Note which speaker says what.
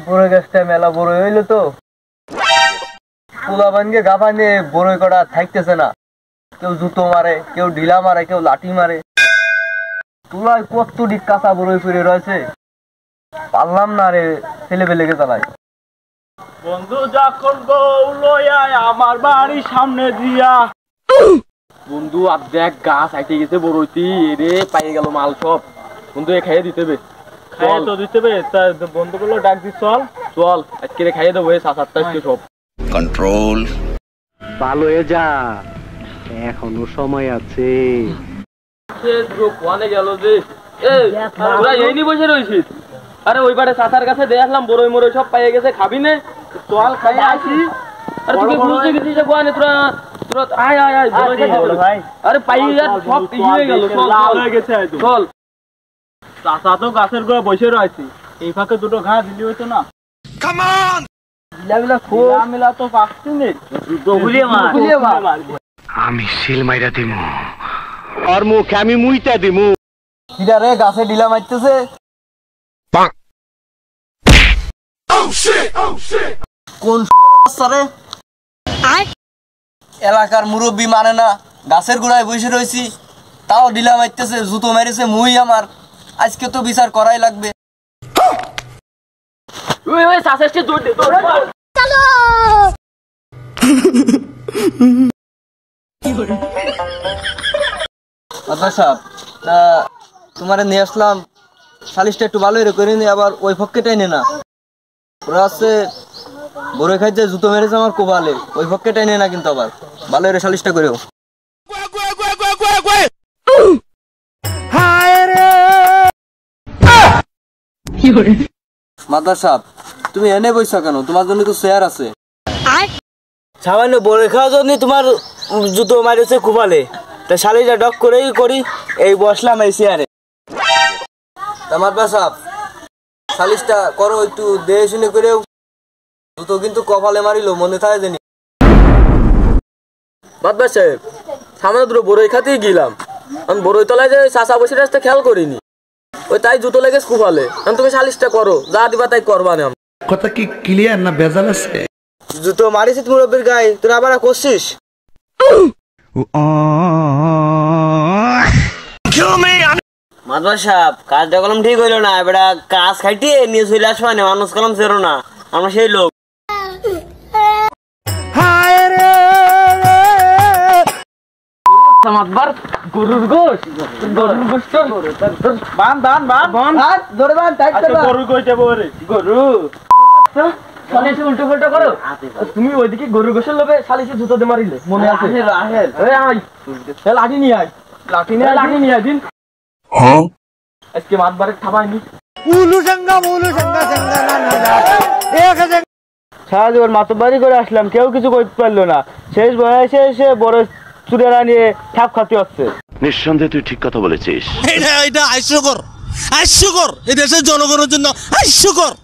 Speaker 1: বড়ই গাছটা মেলা বড় হইলো তো পোলা বানকে গাভা নিয়ে বড়ই কটা থাকতেছে না, কেউ জুতো মারে, কেউ ঢিলা মারে, কেউ লাঠি মারে। তুলায় কত ডিক কাঁচা বড়ই ফিরে রয়েছে, পারলাম না রে, ছেলে পেলেকে চালাই।
Speaker 2: বন্ধু যখন আমার বাড়ির সামনে দিয়া বন্ধু আর দেখ গাছ আইতে গেছে বড়ইতি রে, পাইয়ে গেল মাল সব। বন্ধু এ খাইয়ে দিতে হবে, খাইয়ে তো দিতে হবে। বন্ধুগুলো ডাক দি, চল চল আজকে খাইয়ে দেবো। 7-8টা সব
Speaker 3: কন্ট্রোল।
Speaker 4: ভালো হয়ে যা, এখনো সময় আছে।
Speaker 2: গেল যে এই নি বসে রয়েছিস। আরে ওই পারে চাচার কাছে দেখলাম বড়ই মরই সব পাইয়ে গেছে, খাবি না? চল খাই আসি। আরে তুই বুঝতে গেছিস যে কোয়ানে তোরা তোরা আয় আয় আয় বড়ই খাই ভাই। আরে পাইয়ে যা সব ইয়ে হয়ে গেল, সব হয়ে গেছে। চল চাচা তো গাছের গোড়া বসে রয়েছে, এই ফাঁকে দুটো ঘা দিলি হইতো না। কাম অন মিলা খোলা মিলা তো পাচ্ছি না, দুটো গুলিয়ে মার।
Speaker 4: আমি সিল মাইরা দিমু, আর মুখ আমি মুইতা দিমু।
Speaker 1: কিরা রে গাছে ঢিলা মারতেছে? কোন সারে এলাকার মুরব্বী মানে না, গাছের গোড়ায় বসে রয়েছি তাও ঢিলা মারতেছে, জুতো মেরেছে মুই আমার। আজকে তো বিচার করাই লাগবে। তোমারে নিয়ে আসলাম, সালিশটা একটু ভালো করে নি, আবার ওই পক্ষেটাই নে না। ওরা আছে বড়ই খাইতে জুতো মেরেছে আমার কোবালে, ওই পক্ষেটাই নে না কিন্তু আবার ভালো করে সালিশটা করেও। মাদার সাহেব তুমি এনে বইসা কেন? তোমার জন্য তো চেয়ার আছে। সামান্য বড়ই খাওয়ার জন্য তোমার জুতো মারেছে কোবালে, তা শালিটা ডক করেই করি, এই বসলাম এই চেয়ারে। মাদার সাহেব সালিশটা করো একটু দেখে শুনে করেও, জুতো কিন্তু কপালে মারিল, মনে থাকে জানি। মাদার সাহেব সামনে দুটো বড়ই খাতেই গেলাম, আমি বড়ই তলায় যে চাষা বসে রাস্তা খেয়াল করিনি, ওই তাই জুতো লেগে কুফালে। তুমি সালিশটা করো, যা দিবা তাই করবা না।
Speaker 3: কথা কি ক্লিয়ার না ভেজাল আছে?
Speaker 1: জুতো মারিস মুরব্বীর গায়ে, তোরা আবার করছিস? মাদবার সাহেব কাজটা কলম ঠিক হইলো না, এবার কাজ খাইটিয়ে নিয়ে চলে আসবা না, মানুষ কলম চেরো না, আমরা সেই লোক। গরুর গোশ, গরুর গোশ বান বান বান ধরে বান, গরু কইতে বলে গরু সালিশে উল্টো পাল্টা করো। তুমি ওইদিকে গরু গোশের লোভে সালিশে জুতো দিয়ে মারিলে, মনে আছে? লাঠি নিয়ে আয়, লাঠি নিয়ে আয় দিন। আজকে মাতবারে খাবাইনি। সারা জীবন মাতবাড়ি করে আসলাম, কেউ কিছু করতে পারলো না। শেষ বয়সে এসে বড় চুরেরা নিয়ে ঠাপ খাতে হচ্ছে।
Speaker 5: নিঃসন্দেহে তুই ঠিক কথা বলেছিস।
Speaker 6: এটা হাস্যকর, হাস্যকর, এই দেশের জনগণের জন্য হাস্যকর।